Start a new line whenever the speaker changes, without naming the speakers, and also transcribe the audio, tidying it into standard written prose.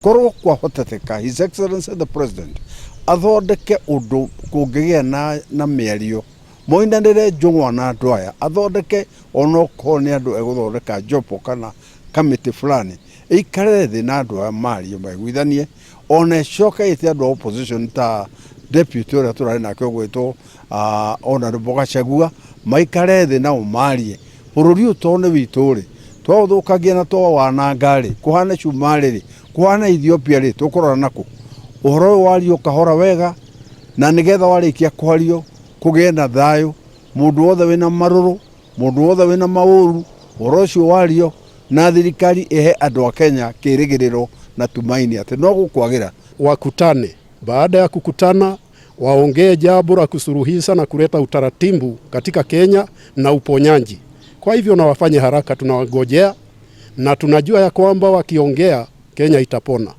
Korwo kwa hoteteka His Excellency the President athondeke undu kungigia na miario moindanire njungwa na andu aya athondeke onoko ni andu eguthondeka jopo kana committee fulani ikare thi na andu aya mario maiguithanie one coke ite andu opposition ta deputy ora turari nake gwitwo honorable Gachagua maikare thi na umarie bururi utone wituri twathukagia na wanangari kuhana Shumari kuhana Ethiopia ri tukorana nako uhoro wario kahora wega na nigetha warikia kwario kugie na thayo mundu wothe wina maruru mundu wothe wina mauru uhoro cio wario na thirikari ehe andu a Kenya kirigiriro na tumaini ati no gukwagira
wakutane. Baada ya kukutana waongee jambo la kusuruhisha na kuleta utaratibu katika Kenya na uponyaji. Kwa hivyo na wafanye haraka, tunawangojea na tunajua ya kwamba wakiongea Kenya itapona.